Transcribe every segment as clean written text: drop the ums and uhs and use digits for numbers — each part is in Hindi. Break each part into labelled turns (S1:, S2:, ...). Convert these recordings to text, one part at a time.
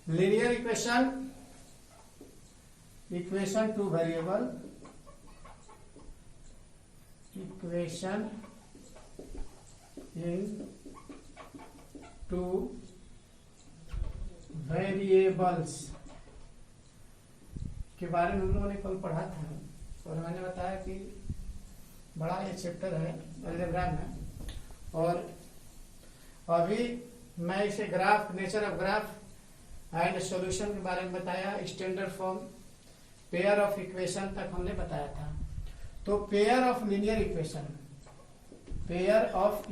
S1: linear equation two variable equation in two variables के बारे में हम लोगों ने कल पढ़ा था और मैंने बताया कि बड़ा ये चैप्टर है अलजेब्रा में, और अभी मैं इसे graph, nature of graph and solution के बारे में बताया। Standard form, pair of equation तक हमने बताया था। तो pair of linear equation, pair of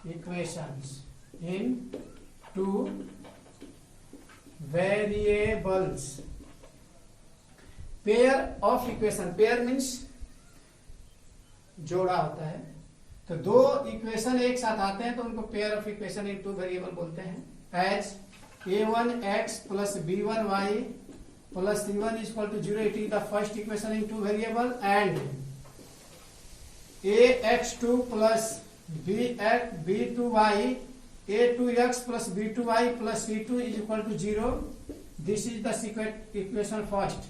S1: equations in two variables. Pair of equation, pair means जोड़ा होता है, तो दो इक्वेशन एक साथ आते हैं तो उनको pair of equation in two variable बोलते हैं। As a1x plus b1y plus c1 is equal to 0, it is the first equation in two variable. And ax2 plus b2y a2x plus b2y plus c2 is equal to 0, this is the second equation first.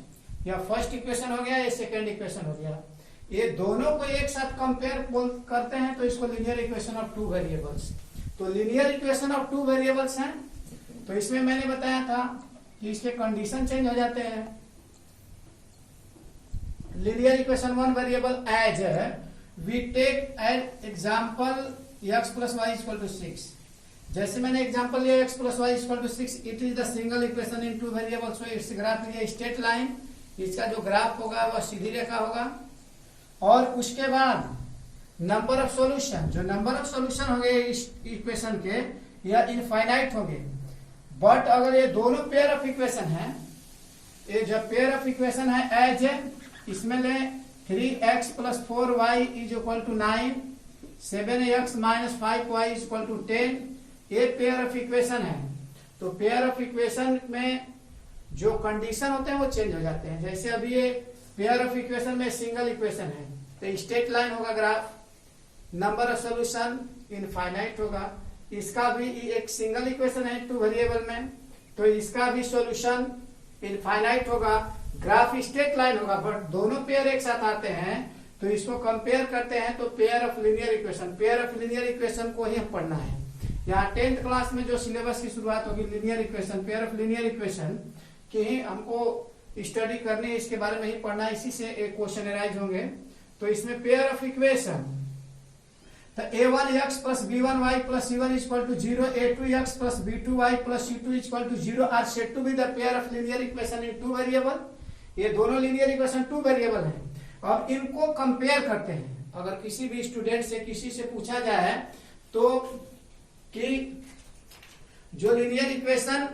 S1: या फर्स्ट इक्वेशन हो गया, ये सेकंड इक्वेशन हो गया। ये दोनों को एक साथ कंपेयर करते हैं तो इसको linear equation of two variables. तो linear equation of two variables हैं, तो इसमें मैंने बताया था कि इसके कंडीशन चेंज हो जाते हैं। Linear equation one variable as we take as example x plus y equal to 6। जैसे मैंने एग्जांपल लिया x plus y equal to 6, it is the single equation in two variable. So its graph लिया स्ट्रेट लाइन, इसका जो ग्राफ होगा वह सीधी रेखा होगा। और उसके बाद नंबर ऑफ सॉल्यूशन, जो नंबर ऑफ सॉल्यूशन होंगे इस इक्वेशन के या इनफाइनाइट होंगे। बट अगर ये दोनों पेयर ऑफ इक्वेशन है, ये जो पेयर ऑफ इक्वेशन है एज इसमें ले 3x plus 4y is equal to 9, 7x minus 5y is equal to 10, ये पेयर ऑफ इक्वेशन है। तो पेयर ऑफ इक्वेशन में जो कंडीशन होते हैं वो चेंज हो जाते हैं। जैसे अभी ये पेयर ऑफ इक्वेशन में सिंगल इक्वेशन है तो स्ट्रेट लाइन होगा graph, number of solution infinite होगा। इसका भी एक सिंगल इक्वेशन है टू वेरिएबल में, तो इसका भी सॉल्यूशन इनफाइनाइट होगा, ग्राफ स्ट्रेट लाइन होगा। बट दोनों पेयर एक साथ आते हैं तो इसको कंपेयर करते हैं तो pair of linear equation, pair of linear equation को ही हम पढ़ना है। यहाँ 10th क्लास में जो सिलेबस की शुरुआत होगी linear equation, pair of linear equation की ही हमको स्टडी करनी है, इसके बारे में ही पढ़ना है, इसी से एक क्वेश्चन अराइज होंगे। तो इसमें पेयर ऑफ इक्वेशन, तो a1x plus b1y plus c1 is equal to 0, a2x plus b2y plus c2 is equal to 0 are said to be the pair of linear equation in two variable. ये दोनों लीनियर इक्वेशन टू वेरिएबल हैं। अब इनको कंपेयर करते हैं। अगर किसी भी स्टूडेंट से, किसी से पूछा जाए तो कि जो लीनियर इक्वेशन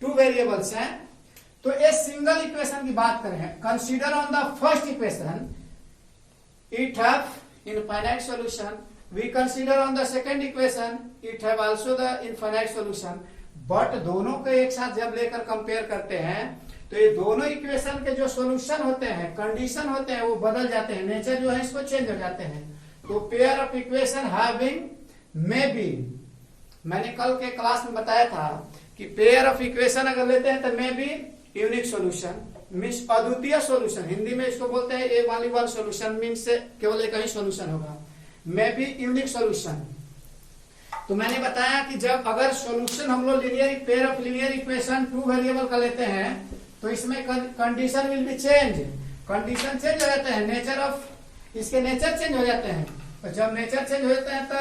S1: टू वेरिएबल्स हैं, तो ये सिंगल इक्वेशन की बात करें, consider on the first equation it have infinite solution, we consider on the second equation it have also the infinite solution. But दोनों को एक साथ जब लेकर कंपेयर करते हैं तो ये दोनों इक्वेशन के जो सॉल्यूशन होते हैं, कंडीशन होते हैं, वो बदल जाते हैं, नेचर जो है इसको चेंज हो जाते हैं। तो pair of equation having may be, मैंने कल के क्लास में बताया था कि पेयर ऑफ इक्वेशन अगर लेते हैं तो may be unique solution means अद्वितीय सॉल्यूशन, हिंदी में इसको बोलते हैं ए वाली वन सॉल्यूशन मीन्स केवल एक ही सॉल्यूशन होगा, मे बी यूनिक सॉल्यूशन। तो मैंने बताया कि जब अगर सॉल्यूशन हम लोग linear, pair of linear equation two variable का लेते हैं तो इसमें condition will be change, condition change हो जाते हैं, नेचर ऑफ, इसके नेचर चेंज हो जाते हैं। तो जब नेचर चेंज हो जाते हैं तो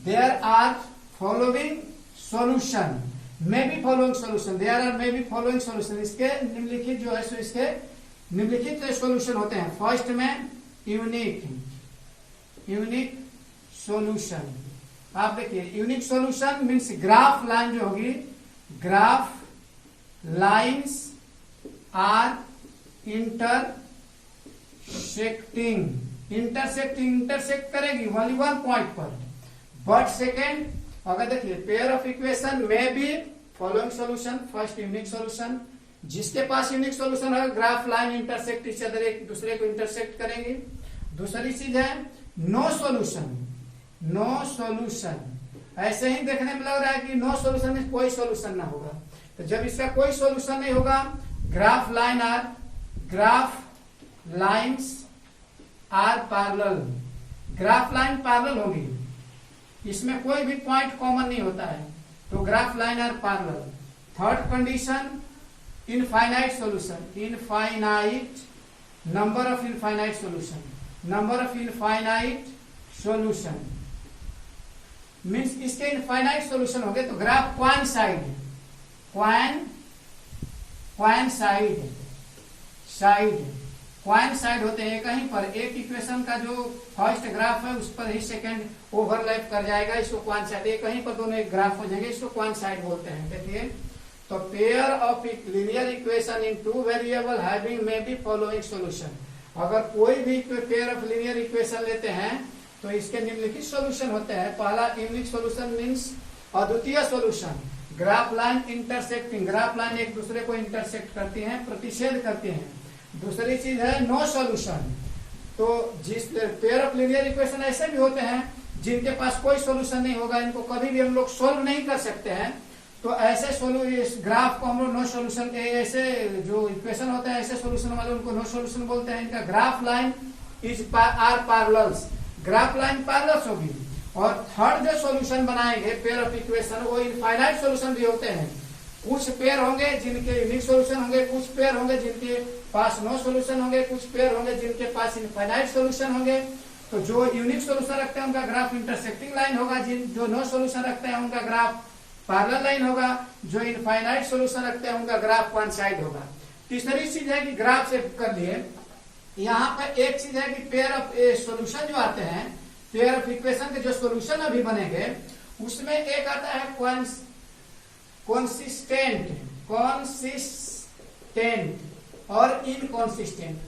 S1: there are following solution, may be following solution, there are may be following solution. इसके निम्नलिखित जो है सो इसके निम्नलिखित सॉल्यूशन होते हैं। फर्स्ट में यूनिक सॉल्यूशन, आप देखिए unique solution means graph line जो होगी, ग्राफ लाइन्स आर इंटरसेक्ट करेगी वाली वन पॉइंट पर। बट सेकेंड, अगर देखिए पेयर ऑफ इक्वेशन में भी following solution, first unique solution, जिसके पास यूनिक सॉल्यूशन है graph line intersect each other, एक दूसरे को इंटरसेक्ट करेंगे। दूसरी चीज है नो सॉल्यूशन, ऐसे ही देखने में लग रहा है कि नो सॉल्यूशन में कोई सॉल्यूशन ना होगा। तो जब इसका कोई सॉल्यूशन नहीं होगा, graph lines are parallel, graph line parallel होगी, इसमें कोई भी पॉइंट कॉमन नहीं होता है, तो graph line are parallel. Third condition, infinite solution, infinite number of infinite solution, number of infinite solution means इसके इनफाइनाइट सॉल्यूशन हो गए तो ग्राफ क्वान साइड होते हैं कहीं पर, एक इक्वेशन का जो फर्स्ट ग्राफ है उस पर ही सेकंड ओवरलैप कर जाएगा, इसको क्वान साइड, एक कहीं पर दोनों एक ग्राफ हो जाएंगे, इसको क्वान साइड बोलते हैं। देखिए, तो pair of linear equation in two variable having may be following solution, अगर कोई भी पेयर ऑफ लीनियर इक्वेशन लेते हैं तो इसके निम्नलिखित सॉल्यूशन होते हैं। पहला यूनिक सॉल्यूशन मींस अद्वितीय solution, graph line intersecting, graph line एक दूसरे को इंटरसेक्ट करती हैं, प्रतिच्छेद करती हैं। दूसरी चीज है नो सॉल्यूशन, तो जिस पेयर ऑफ लीनियर इक्वेशन ऐसे भी होते हैं जिनके पास कोई सॉल्यूशन नहीं होगा, इनको कभी भी हम लोग सोल्व नहीं कर सकते हैं, तो ऐसे इस ग्राफ को हम लोग नो सॉल्यूशन के, ऐसे जो इक्वेशन होते हैं ऐसे सॉल्यूशन वाले उनको नो सॉल्यूशन बोलते हैं। इनका graph line are parallels, graph line parallels होगी। और थर्ड जो सॉल्यूशन बनाएंगे पेयर ऑफ इक्वेशन, वो इनफाइनाइट सॉल्यूशन भी होते हैं। कुछ पेयर होंगे जिनके यूनिक सॉल्यूशन होंगे, कुछ पेयर होंगे जिनके पास नो सॉल्यूशन होंगे, कुछ पेयर होंगे जिनके पास इनफाइनाइट सॉल्यूशन होंगे। तो जो यूनिक सॉल्यूशन रखते हैं उनका ग्राफ इंटरसेक्टिंग लाइन होगा, जो नो सॉल्यूशन रखते हैं उनका ग्राफ पैरेलल लाइन होगा, जो इनफाइनाइट सॉल्यूशन रखते हैं उनका ग्राफ वन साइड होगा। तीसरी चीज है कि ग्राफ से कर लिए, यहाँ पर एक चीज है कि पेयर ऑफ सॉल्यूशन जो आते हैं, पेयर ऑफ इक्वेशन के जो सॉल्यूशन अभी बनेंगे उसमें एक आता है कॉन्सिस्टेंट और इनकॉन्सिस्टेंट।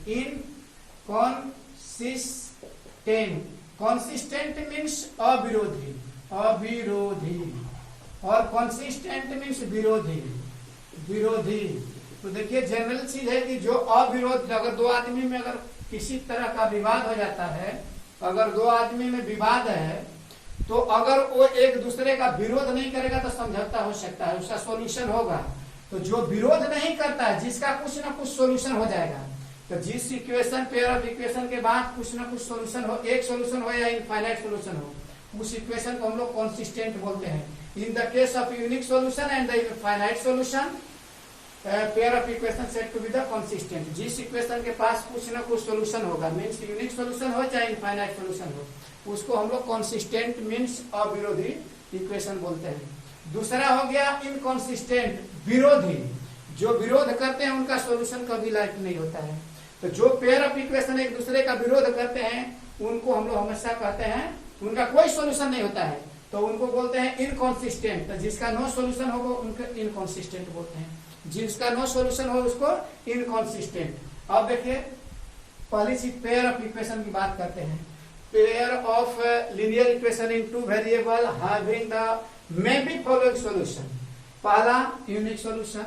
S1: कॉन्सिस्टेंट मीन्स अविरोधी और कॉन्सिस्टेंट मीन्स विरोधी। तो देखिए जनरल चीज है कि जो अविरोध, अगर दो आदमी में अगर किसी तरह का विवाद हो जाता है, अगर दो आदमी में विवाद है तो अगर वो एक दूसरे का विरोध नहीं करेगा तो समझौता हो सकता है, उसका सॉल्यूशन होगा। तो जो विरोध नहीं करता है, जिसका कुछ ना कुछ सॉल्यूशन हो जाएगा, तो जिस इक्वेशन पेयर ऑफ इक्वेशन के बाद कुछ ना कुछ सॉल्यूशन हो, एक सॉल्यूशन हो या इनफाइनाइट सॉल्यूशन हो, उस इक्वेशन को हम लोग कॉन्सिस्टेंट बोलते हैं। In the case of unique solution and the infinite solution, pair of equation set to be the consistent. जिस इक्वेशन के पास कुछ ना कुछ सॉल्यूशन होगा, मींस यूनिक सॉल्यूशन हो चाहे इनफाइनाइट सॉल्यूशन हो, उसको हम लोग कंसिस्टेंट मींस अविरोधी इक्वेशन बोलते हैं। दूसरा हो गया इनकंसिस्टेंट, विरोधी। जो विरोध करते हैं उनका सॉल्यूशन कभी लाइक नहीं होता है। तो जो पेयर ऑफ इक्वेशन एक दूसरे का विरोध करते हैं उनको हम लोग हमेशा कहते हैं उनका कोई सॉल्यूशन नहीं होता है, तो उनको बोलते हैं इनकंसिस्टेंट। तो जिसका नो सॉल्यूशन होगा उनको इनकंसिस्टेंट बोलते हैं, जिसका नो सॉल्यूशन हो उसको इनकंसिस्टेंट। अब देखिए पहली चीज पेयर ऑफ इक्वेशन की बात करते हैं। Pair of linear equation in two variable having the may be following solution. पहला यूनिक सॉल्यूशन,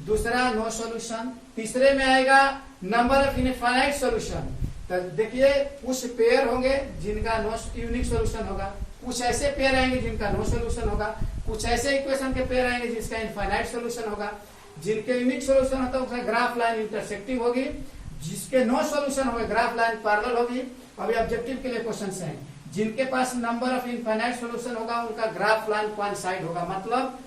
S1: दूसरा नो सॉल्यूशन, तीसरे में आएगा नंबर ऑफ इनफाइनाइट सॉल्यूशन। तो देखिए कुछ पेयर होंगे जिनका नो यूनिक सॉल्यूशन होगा, कुछ ऐसे पेयर आएंगे जिनका नो सॉल्यूशन होगा, कुछ ऐसे इक्वेशन के पेयर आएंगे जिसका इनफाइनाइट सॉल्यूशन होगा। जिनके यूनिक सॉल्यूशन होता है उसका ग्राफ लाइन इंटरसेक्टिंग होगी, जिसके नो सॉल्यूशन होगा ग्राफ लाइन पैरेलल होगी। अभी ऑब्जेक्टिव के लिए क्वेश्चन हैं, जिनके पास नंबर ऑफ इनफाइनाइट सॉल्यूशन होगा उनका ग्राफ लाइन वन साइड होगा, मतलब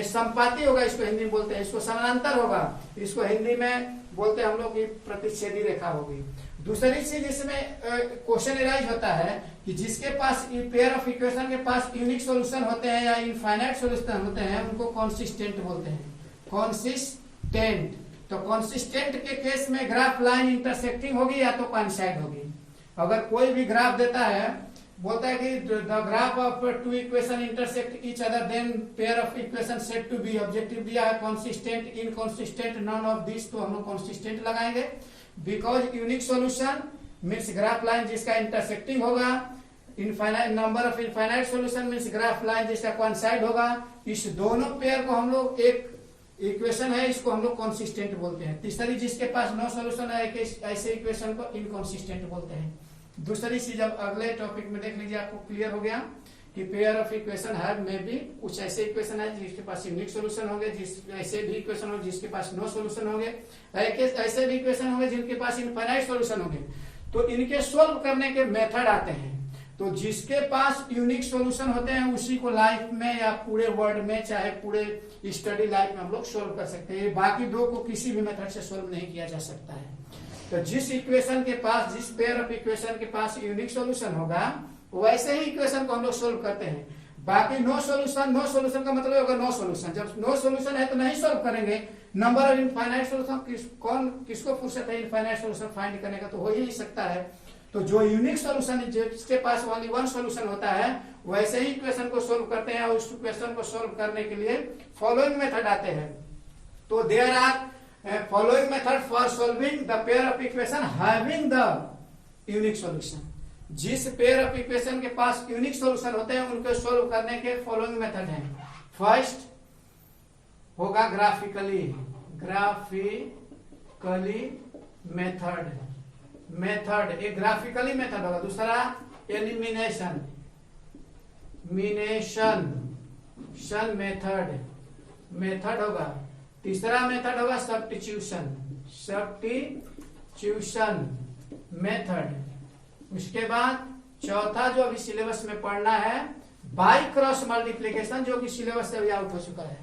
S1: संपाती होगा, इसको हिंदी में बोलते हैं, इसको समानांतर होगा, इसको हिंदी में बोलते हैं हम लोग की प्रतिच्छेदी रेखा होगी। दूसरी चीज इसमें क्वेश्चन एराइज होता है कि जिसके पास पेयर ऑफ इक्वेशन के पास यूनिक सॉल्यूशन होते हैं या इनफाइनाइट सॉल्यूशन होते हैं उनको कॉन्सिस्टेंट बोलते हैं, कॉन्सिस्टेंट। तो कॉन्सिस्टेंट के केस में ग्राफ लाइन इंटरसेक्टिंग होगी या तो कोइंसाइड होगी। अगर कोई भी ग्राफ देता है, बोलता है कि the graph of two equation intersect each other then pair of equation set to be, objective दिया है consistent, inconsistent, none of this, तो हम लोग कॉन्सिस्टेंट लगाएंगे। Because unique solution means graph line जिसका इंटरसेक्टिंग होगा, infinite number of infinite solution means graph line जिसका कोइंसाइड होगा। इस दोनों पेयर को हम लोग एक इक्वेशन है, इसको हम लोग कॉन्सिस्टेंट बोलते हैं। तीसरी जिसके पास नो सॉल्यूशन है ऐसे इक्वेशन को इनकॉन्सिस्टेंट बोलते हैं। दूसरी चीज अब अगले टॉपिक में देख लीजिए, आपको क्लियर हो गया कि पेयर ऑफ इक्वेशन है में भी कुछ ऐसे इक्वेशन है जिसके पास यूनिक सॉल्यूशन होंगे, ऐसे भी इक्वेशन होंगे जिसके पास नो सॉल्यूशन होंगे, ऐसे भी इक्वेशन होंगे जिनके पास इनफाइनाइट सॉल्यूशन होंगे। तो इनके सोल्व करने के मेथड आते हैं। तो जिसके पास यूनिक सॉल्यूशन होते हैं उसी को लाइफ में या पूरे वर्ल्ड में चाहे पूरे स्टडी लाइफ में हम लोग सोल्व कर सकते हैं। बाकी दो को किसी भी मेथड से सोल्व नहीं किया जा सकता है। तो जिस इक्वेशन के पास, जिस पेयर ऑफ इक्वेशन के पास यूनिक सॉल्यूशन होगा वैसे ही इक्वेशन को हम लोग सोल्व करते हैं। बाकी नो सॉल्यूशन का मतलब होगा नो सॉल्यूशन। जब नो सॉल्यूशन है तो नहीं सोल्व करेंगे। नंबर ऑफ इनफाइनाइट सॉल्यूशन किसको फुर्सत है इनफाइनाइट सॉल्यूशन फाइंड करने का, तो हो ही नहीं सकता है। तो जो यूनिक सॉल्यूशन है, जिसके पास ओनली वन सॉल्यूशन होता है, वैसे ही इक्वेशन को सोल्व करते हैं। और उस इक्वेशन को सोल्व करने के लिए फॉलोइंग मेथड आते हैं। तो there are following method for solving the pair of equation having the unique solution. जिस पेयर ऑफ इक्वेशन के पास यूनिक सॉल्यूशन होते हैं उनको सोल्व करने के फॉलोइंग मेथड हैं। फर्स्ट होगा ग्राफिकली मेथड एक ग्राफिकली मेथड होगा। दूसरा एलिमिनेशन मेथड होगा। तीसरा मेथड होगा सब्स्टिट्यूशन मेथड। उसके बाद चौथा जो अभी सिलेबस में पढ़ना है बाई क्रॉस मल्टीप्लीकेशन, जो कि सिलेबस से अभी आउट हो चुका है।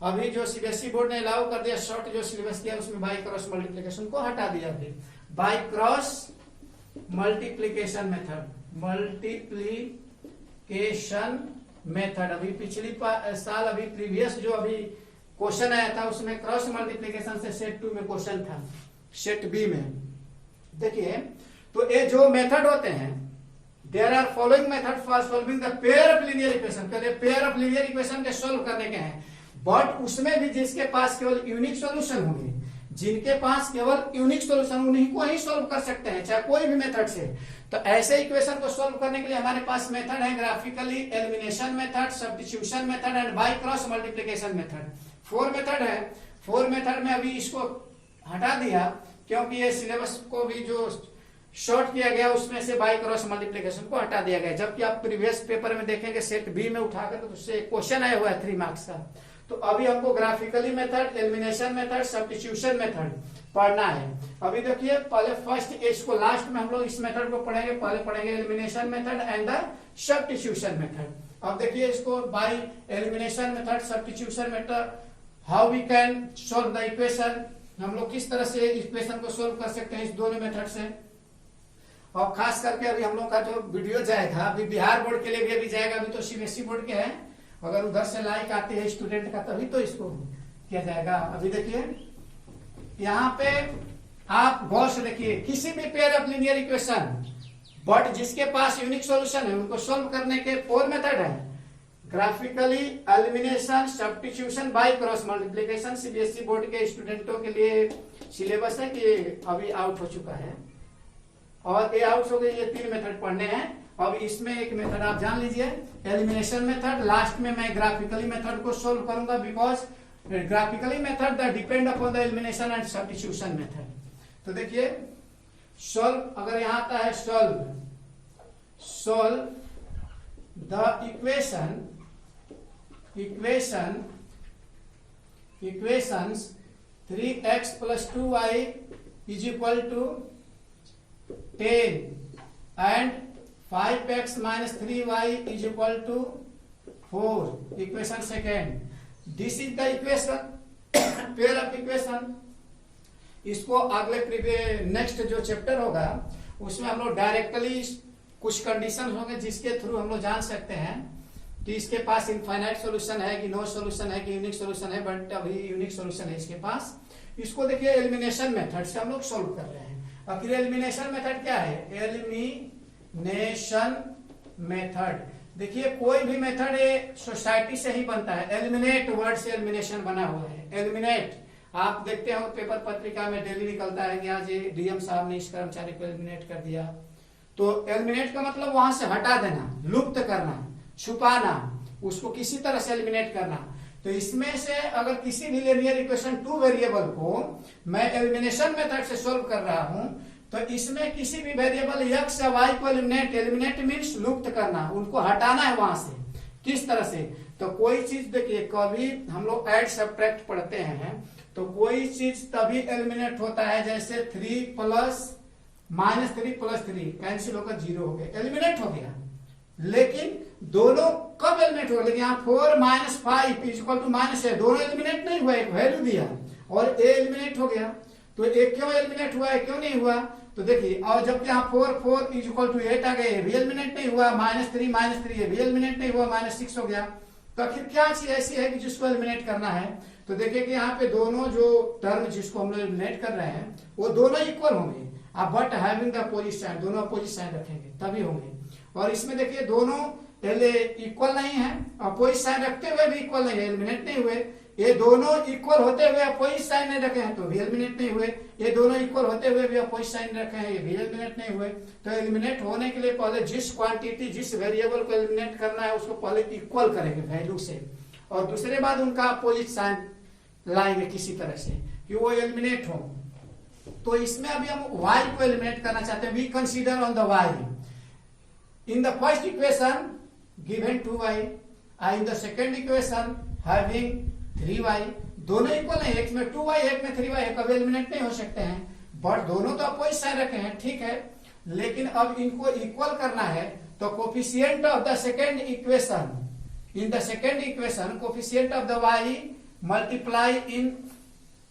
S1: अभी जो सीबीएसई बोर्ड ने अलाउ कर दिया शॉर्ट जो सिलेबस किया उसमें बाई क्रॉस मल्टीप्लीकेशन को हटा दिया। अभी बाई क्रॉस मल्टीप्लीकेशन मेथड अभी पिछली साल अभी प्रीवियस जो अभी क्वेश्चन आया था उसमें क्रॉस मल्टीप्लीकेशन से सेट 2 में क्वेश्चन था, सेट बी में। देखिए तो ये जो मेथड होते हैं, there are following method for solving the pair of linear equation. पहले पेयर ऑफ लीनियर इक्वेशन के सोल्व करने के हैं, बट उसमें भी जिसके पास केवल यूनिक सॉल्यूशन होंगे, जिनके पास केवल यूनिक सॉल्यूशन उन्हीं को ही सोल्व कर सकते हैं चाहे कोई भी मेथड से। तो ऐसे इक्वेशन को सोल्व करने के लिए हमारे पास मेथड है graphically, elimination method, substitution method and by cross multiplication method. 4 method है। 4 मेथड में अभी इसको हटा दिया क्योंकि ये सिलेबस को भी जो शॉर्ट किया गया उसमें से बाई क्रॉस मल्टीप्लीकेशन को हटा दिया गया। जबकि आप प्रीवियस पेपर में देखेंगे सेट बी में उठाकर तो उससे क्वेश्चन आया हुआ है 3 मार्क्स का। तो अभी हमको graphically method, elimination method, substitution method पढ़ना है। अभी देखिए पहले फर्स्ट इसको लास्ट में हम लोग इस मेथड को पढ़ेंगे। पहले पढ़ेंगे elimination method and the substitution method. अब देखिए इसको by elimination method, substitution method, how we can solve the equation, हम लोग किस तरह से इक्वेशन को सोल्व कर सकते हैं इस दोनों मेथड से। और खास करके अभी हम लोग का जो वीडियो जाएगा अभी बिहार बोर्ड के लिए भी अभी जाएगा, अभी तो सीबीएसई बोर्ड के हैं। अगर उधर से लाइक आती है स्टूडेंट का तभी तो इसको किया जाएगा। अभी देखिए यहाँ पे आप गौर से देखिए, किसी भी pair of linear equation but जिसके पास यूनिक सॉल्यूशन है उनको सोल्व करने के 4 मेथड है। Graphically, elimination, substitution, by cross multiplication. CBSE board के स्टूडेंटों के लिए सिलेबस है कि अभी आउट हो चुका है और ये आउट हो गई। ये 3 मेथड पढ़ने हैं। अब इसमें एक मेथड आप जान लीजिए एलिमिनेशन मेथड। लास्ट में मैं ग्राफिकली मेथड को सोल्व करूंगा because graphically method the depend upon the elimination and substitution method. तो देखिए सोल्व, अगर यहां आता है solve the equations 3x + 2y = 10 and 5x - 3y = 4. Equation second. This is the equation pair of equation. इसको अगले नेक्स्ट जो चैप्टर होगा उसमें हम लोग डायरेक्टली कुछ कंडीशन होंगे जिसके थ्रू हम लोग जान सकते हैं कि इसके पास इनफाइनाइट सॉल्यूशन है कि नो सॉल्यूशन है कि यूनिक सॉल्यूशन है। बट अभी यूनिक सॉल्यूशन है इसके पास। इसको देखिए एलिमिनेशन मेथड से हम लोग सोल्व कर रहे हैं। आखिर एलिमिनेशन मेथड क्या है? एलिमिनेशन मेथड देखिए कोई भी मेथड ये सोसाइटी से ही बनता है। एलिमिनेट वर्ड से एलिमिनेशन बना हुआ है। एलिमिनेट आप देखते हो पेपर पत्रिका में डेली निकलता है कि आज ये डीएम साहब ने इस कर्मचारी को एलिमिनेट कर दिया। तो एलिमिनेट का मतलब वहां से हटा देना, लुप्त करना, छुपाना, उसको किसी तरह से एलिमिनेट करना। तो इसमें से अगर किसी भी लीनियर इक्वेशन 2 वेरिएबल को मैं एलिमिनेशन मेथड से सोल्व कर रहा हूं तो इसमें किसी भी वेरिएबल x या y को एलिमिनेट मीन्स लुप्त करना, उनको हटाना है वहां से। किस तरह से? तो कोई चीज देखिए, कभी हम लोग ऐड सब्ट्रैक्ट पढ़ते हैं तो कोई चीज तभी एलिमिनेट होता है जैसे 3 प्लस -3 प्लस 3 कैंसिल होकर 0 हो गया, एलिमिनेट हो गया। लेकिन दोनों कब एलिमिनेट हो गया? लेकिन यहाँ 4 - 5 इक्वल टू -, दोनों एलिमिनेट नहीं हुआ, एक वैल्यू दिया और ए एलिमिनेट हो गया। तो ए क्यों एलिमिनेट हुआ है, क्यों नहीं हुआ? तो देखिए, और जबकि यहाँ 4 इक्वल टू 8 आ गए, भी एलिमिनेट नहीं हुआ, -3 भी एलिमिनेट नहीं हुआ, -6 हो गया। तो आखिर क्या चीज ऐसी है कि जिसको एलिमिनेट करना है? तो देखिए कि यहाँ पे दोनों जो टर्म जिसको हम लोग एलिमिनेट कर रहे हैं वो दोनों इक्वल होंगे, but having the opposite sign, दोनों अपोजिट साइन रखेंगे तभी होंगे। और इसमें देखिए दोनों इक्वल नहीं है, अपोजिट साइन रखते हुए भी इक्वल नहीं है, एलिमिनेट नहीं हुए। ये दोनों इक्वल होते हुए अपोजिट साइन नहीं रखे हैं तो भी एलिमिनेट नहीं हुए। ये दोनों इक्वल होते हुए भी अपोजिट साइन रखे हैं, ये भी एलिमिनेट नहीं हुए। तो एलिमिनेट होने के लिए पहले जिस क्वांटिटी, जिस वेरिएबल को एलिमिनेट करना है उसको पहले इक्वल करेंगे वैल्यू से, और दूसरे बाद उनका अपोजिट साइन लाएंगे किसी तरह से कि वो एलिमिनेट हो। तो इसमें अभी हम y को एलिमिनेट करना चाहते हैं। We consider on the y in the first equation given 2y, in the second equation having 3y। दोनों इक्वल है, एक में 2y एक में 3y है, कभी एलिमिनेट नहीं हो सकते हैं, बट दोनों तो अपोजिट साइन रखे हैं, ठीक है। लेकिन अब इनको इक्वल करना है तो coefficient of the second equation, in the second equation coefficient of the y multiply in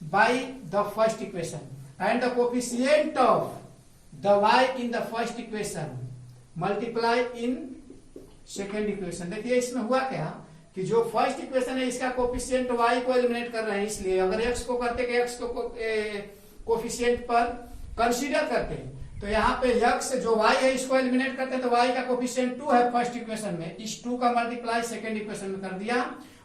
S1: by the first equation and the coefficient of the y in the first equation multiply in second equation। देखिए इसमें हुआ क्या कि जो फर्स्ट इक्वेशन है इसका कोफिशिएंट y को एलिमिनेट कर रहे हैं, इसलिए अगर x को करते कि x को कोफिशिएंट पर कंसीडर करते तो यहाँ पे x जो y है इसको एलिमिनेट करते तो y का कोफिशिएंट 2 है फर्स्ट इक्वेशन में, इस 2 का मल्टीप्लाई सेकेंड इक्वेशन में कर दिया।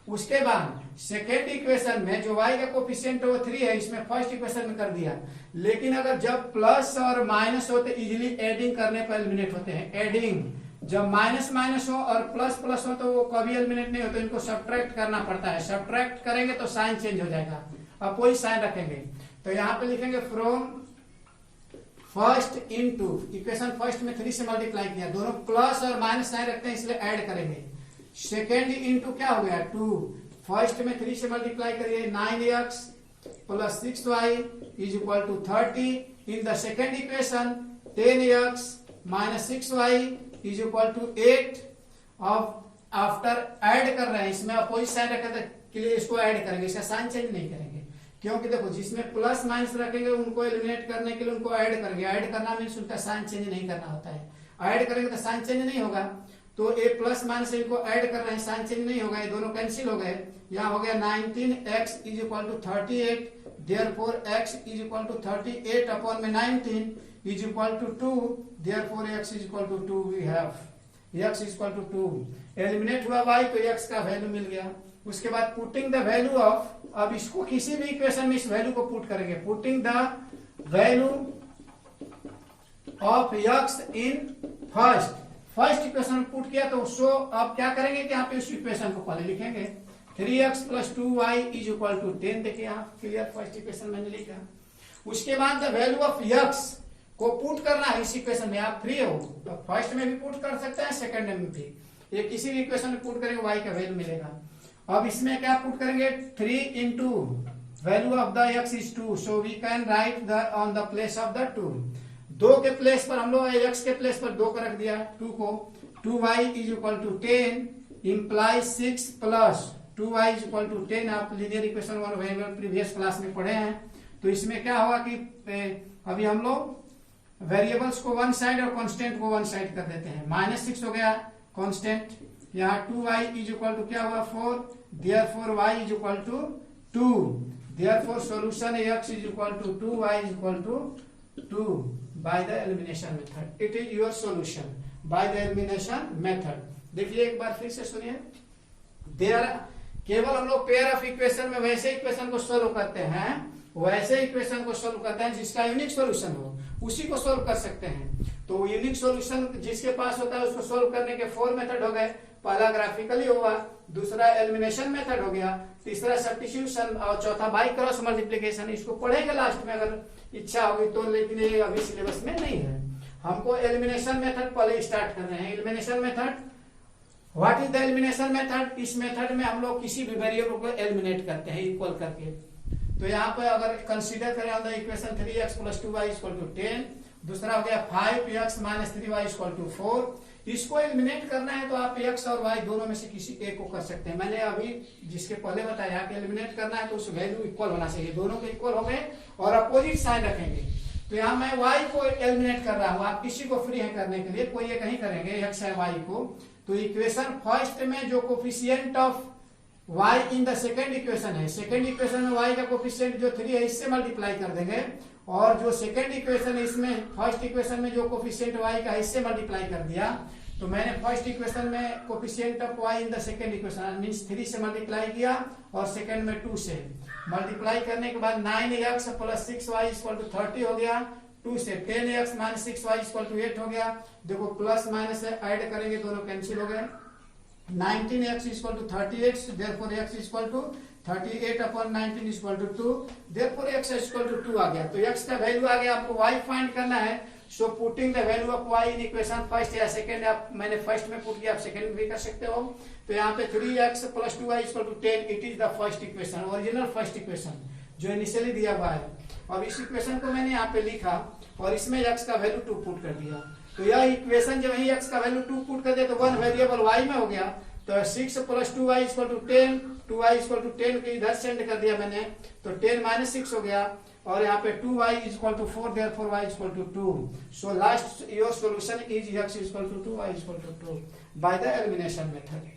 S1: उसके बाद सेकेंड इक्वेशन में जो y का कोफिशिएंट वो 3 है, इसमें फर्स्ट इक्वेशन में कर दिया। लेकिन अगर जब प्लस और माइनस हो तो इजीली एडिंग करने पर एलिमिनेट होते हैं। एडिंग जब माइनस हो और प्लस हो तो वो कभी एलिमिनेट नहीं होते, इनको सब्ट्रैक्ट करना पड़ता है। सब्ट्रैक्ट करेंगे तो साइन चेंज हो जाएगा, अपोजिट साइन रखेंगे। तो यहाँ पे लिखेंगे from first into, equation first में 3 से मल्टीप्लाई किया, दोनों प्लस और माइनस साइन रखते हैं इसलिए ऐड करेंगे। सेकेंड इंटू क्या हो गया 2, फर्स्ट में 3 से मल्टीप्लाई करिए 9x plus 6y is equal to 30। In the second equation 10x minus 6y is equal to 8। अब आफ्टर ऐड कर रहे हैं, इसमें अपोजिट साइन रखे के लिए इसको ऐड करेंगे, इसका साइन चेंज नहीं करेंगे, क्योंकि देखो जिसमें प्लस माइनस रखेंगे उनको एलिमिनेट करने के लिए उनको ऐड करेंगे। ऐड करना मीन्स उनका साइन चेंज नहीं करना होता है। ऐड करेंगे तो साइन चेंज नहीं होगा, तो ए प्लस माइनस इनको ऐड कर रहे हैं, साइन चेंज नहीं होगा, ये दोनों कैंसिल हो गए। यहाँ हो गया 19x is equal to 38, therefore x is equal to 38 upon में 19 is equal to 2, therefore x is equal to 2 we have x is equal to 2। Eliminate हुआ y तो x का वैल्यू मिल गया। उसके बाद पुटिंग द वैल्यू ऑफ, अब इसको किसी भी इक्वेशन में इस वैल्यू को पुट करेंगे। Putting the value of x in first equation में पुट किया तो सो अब क्या करेंगे कि यहाँ पे उस इक्वेशन को पहले लिखेंगे 3x plus 2y is equal to 10। देखिए यहाँ क्लियर फर्स्ट इक्वेशन मैंने लिखा। उसके बाद द वैल्यू ऑफ x को पुट करना है इस इक्वेशन में, आप फ्री हो तो फर्स्ट में भी पुट कर सकते हैं, सेकंड में भी, ये किसी भी इक्वेशन में पुट करेंगे y का वैल्यू मिलेगा। अब इसमें क्या पुट करेंगे 3 into value of the x is 2, so we can write the on the place of the 2। 2 के प्लेस पर हम लोग x के प्लेस पर 2 का रख दिया, 2 को 2y is equal to 10 imply 6 plus 2y is equal to 10। आप linear equation 1 variable previous class में पढ़े हैं। तो इसमें क्या होगा कि अभी हम लोग वेरिएबल्स को वन साइड और कांस्टेंट को वन साइड कर देते हैं। -6 हो गया कांस्टेंट, यहाँ 2y इज इक्वल टू क्या हुआ 4, therefore y is equal to 2, therefore solution x is equal to 2y is equal to 2 by the elimination method. It is your solution by the elimination method. देखिए एक बार फिर से सुनिए, देयर केवल हम लोग पेयर ऑफ इक्वेशन में वैसे इक्वेशन को सोल्व करते हैं, वैसे इक्वेशन को सोल्व करते हैं जिसका यूनिक सॉल्यूशन हो, उसी को सोल्व कर सकते हैं। तो यूनिक सॉल्यूशन जिसके पास होता है उसको सोल्व करने के 4 मेथड हो गए। पहला ग्राफिकली हुआ, दूसरा एलिमिनेशन मेथड हो गया, तीसरा सब्स्टिट्यूशन और चौथा बाय क्रॉस मल्टीप्लिकेशन। इसको पढ़ेंगे लास्ट में अगर इच्छा होगी तो, लेकिन ये अभी सिलेबस में नहीं है। हमको एलिमिनेशन मेथड पहले स्टार्ट कर रहे हैं। Elimination method, what is the elimination method? इस मेथड में हम लोग किसी भी वेरिएबल को एलिमिनेट करते हैं इक्वल करके। तो यहाँ पे अगर कंसीडर करें on the equation 3x + 2y = 10, दूसरा हो गया 5x - 3y = 4। इसको एलिमिनेट करना है तो आप x और y दोनों में से किसी एक को कर सकते हैं। मैंने अभी जिसके पहले बताया कि एलिमिनेट करना है तो उस वैल्यू इक्वल होना चाहिए, दोनों के इक्वल हो गए और अपोजिट साइन रखेंगे। तो यहाँ मैं y को एलिमिनेट कर रहा हूँ, आप किसी को फ्री है करने के लिए, कोई एक नहीं करेंगे x है y को। तो इक्वेशन फर्स्ट में जो coefficient of y in the second equation है, सेकेंड इक्वेशन में y का कोफिशिएंट जो 3 है इससे मल्टीप्लाई कर देंगे, और जो सेकेंड इक्वेशन है इसमें फर्स्ट इक्वेशन में जो कोफिशिएंट y का इससे मल्टीप्लाई कर दिया। तो मैंने फर्स्ट इक्वेशन में coefficient of y in the second equation means 3 से मल्टीप्लाई किया और सेकेंड में 2 से मल्टीप्लाई करने के बाद 9x + 6y = 30 हो गया, 2 से 10x - 6y = 8 हो गया। देखो प्लस माइनस ऐड करेंगे दोनों कैंसिल हो गए। 19x = 38, therefore x = 38/19 = 2, therefore x = 2 आ गया। तो x का वैल्यू आ गया, आपको y फाइंड करना है। So putting the value of y in equation first या सेकंड, आप मैंने फर्स्ट में पुट किया, आप सेकंड में भी कर सकते हो। तो यहाँ पे 3x + 2y = 10, it is the first equation, original first equation जो इनिशियली दिया हुआ है। अब इस इक्वेशन को मैंने यहाँ पे लिखा और इसमें x का वैल्यू 2 पुट कर दिया। तो यह इक्वेशन जब ही x का वैल्यू 2 पुट कर दिया तो वन वेरिएबल y में हो गया। तो 6 + 2y = 10, 2y = 10 के इधर सेंड कर दिया मैंने, तो 10 - 6 हो गया, और यहाँ पे 2y = 4, therefore y = 2। So last your solution is x = 2, y = 2 by the elimination method.